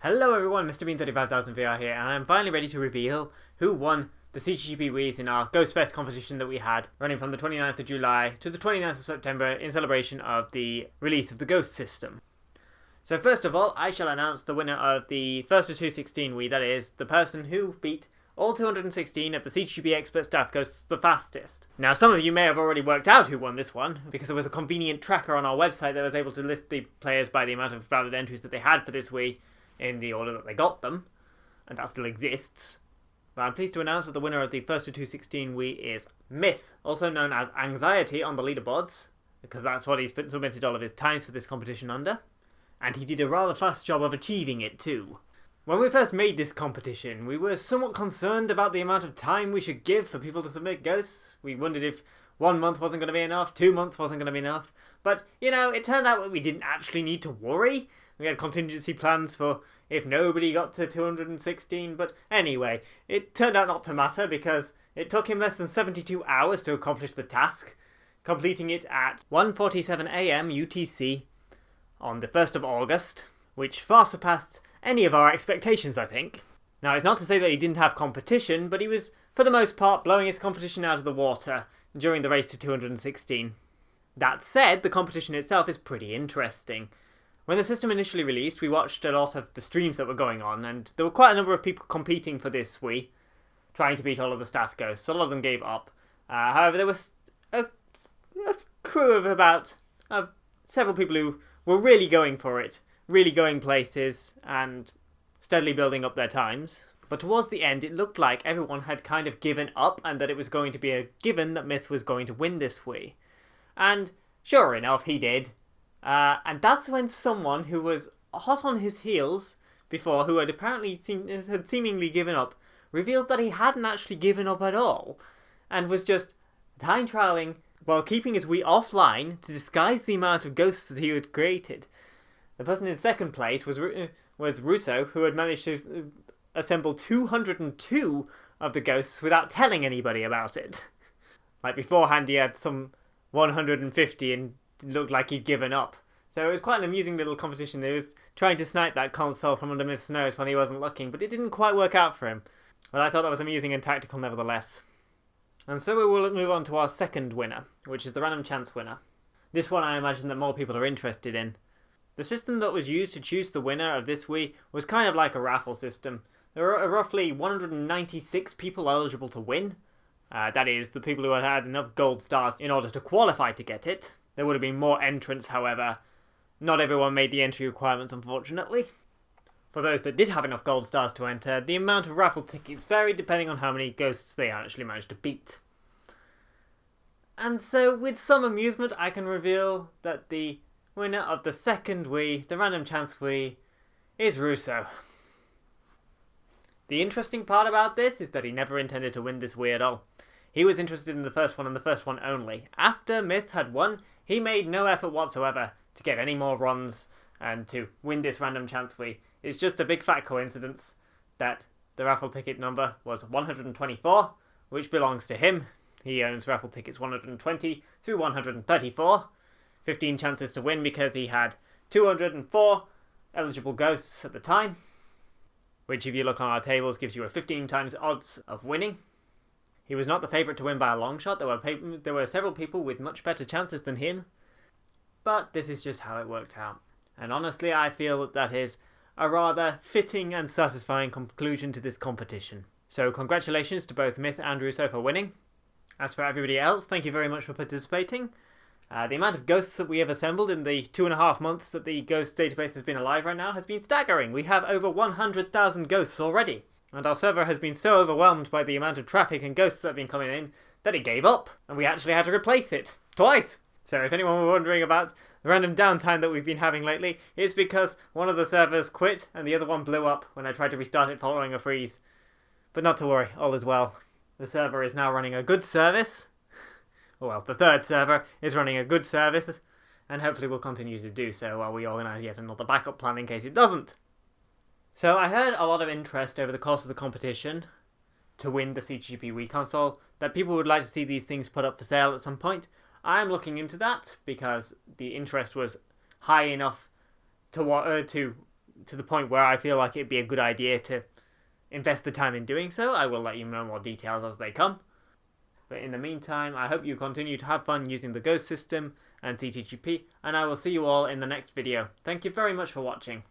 Hello everyone, Mr. Bean 35000 VR here, and I'm finally ready to reveal who won the CTGP Wii's in our Ghostfest competition that we had, running from the 29th of July to the 29th of September in celebration of the release of the Ghost system. So first of all, I shall announce the winner of the first of 216 Wii, that is, the person who beat all 216 of the CTGP Expert Staff Ghosts the fastest. Now, some of you may have already worked out who won this one, because there was a convenient tracker on our website that was able to list the players by the amount of valid entries that they had for this Wii, in the order that they got them, and that still exists. But I'm pleased to announce that the winner of the first of 216 Wii is Myth, also known as Anxiety on the leaderboards, because that's what he's submitted all of his times for this competition under. And he did a rather fast job of achieving it too. When we first made this competition, we were somewhat concerned about the amount of time we should give for people to submit ghosts. We wondered if 1 month wasn't going to be enough, 2 months wasn't going to be enough. But, you know, it turned out that we didn't actually need to worry. We had contingency plans for if nobody got to 216, but anyway, it turned out not to matter because it took him less than 72 hours to accomplish the task, completing it at 1:47 AM UTC on the 1st of August, which far surpassed any of our expectations, I think. Now, it's not to say that he didn't have competition, but he was, for the most part, blowing his competition out of the water during the race to 216. That said, the competition itself is pretty interesting. When the system initially released, we watched a lot of the streams that were going on, and there were quite a number of people competing for this Wii, trying to beat all of the staff ghosts. A lot of them gave up. However, there was a crew of about several people who were really going for it, really going places, and steadily building up their times. But towards the end, it looked like everyone had kind of given up, and that it was going to be a given that Myth was going to win this Wii. And sure enough, he did. And that's when someone who was hot on his heels before, who had apparently seemingly given up, revealed that he hadn't actually given up at all, and was just time trialing while keeping his Wii offline to disguise the amount of ghosts that he had created. The person in second place was Russo, who had managed to assemble 202 of the ghosts without telling anybody about it. Like beforehand, he had some 150 and looked like he'd given up. So it was quite an amusing little competition. He was trying to snipe that console from under Myth's nose when he wasn't looking, but it didn't quite work out for him. But I thought that was amusing and tactical nevertheless. And so we will move on to our second winner, which is the random chance winner. This one I imagine that more people are interested in. The system that was used to choose the winner of this Wii was kind of like a raffle system. There were roughly 196 people eligible to win. That is, the people who had had enough gold stars in order to qualify to get it. There would have been more entrants, however. Not everyone made the entry requirements, unfortunately. For those that did have enough gold stars to enter, the amount of raffle tickets varied depending on how many ghosts they actually managed to beat. And so, with some amusement, I can reveal that the winner of the second Wii, the random chance Wii, is Russo. The interesting part about this is that he never intended to win this Wii at all. He was interested in the first one and the first one only. After Myth had won, he made no effort whatsoever to get any more runs and to win this random chance Wii. It's just a big fat coincidence that the raffle ticket number was 124, which belongs to him. He owns raffle tickets 120 through 134. 15 chances to win because he had 204 eligible ghosts at the time, which if you look on our tables gives you a 15 times odds of winning. He was not the favourite to win by a long shot. There were several people with much better chances than him, but this is just how it worked out. And honestly, I feel that is a rather fitting and satisfying conclusion to this competition. So congratulations to both Myth and Russo for winning. As for everybody else, thank you very much for participating. The amount of ghosts that we have assembled in the 2.5 months that the Ghost database has been alive right now has been staggering. We have over 100,000 ghosts already. And our server has been so overwhelmed by the amount of traffic and ghosts that have been coming in that it gave up, and we actually had to replace it. Twice! So if anyone were wondering about the random downtime that we've been having lately, it's because one of the servers quit and the other one blew up when I tried to restart it following a freeze. But not to worry, all is well. The server is now running a good service. Well, the third server is running a good service, and hopefully will continue to do so while we organise yet another backup plan in case it doesn't. So I heard a lot of interest over the course of the competition to win the CTGP Wii console, that people would like to see these things put up for sale at some point. I'm looking into that because the interest was high enough to to the point where I feel like it'd be a good idea to invest the time in doing so, I will let you know more details as they come. But in the meantime, I hope you continue to have fun using the Ghost system and CTGP, and I will see you all in the next video. Thank you very much for watching.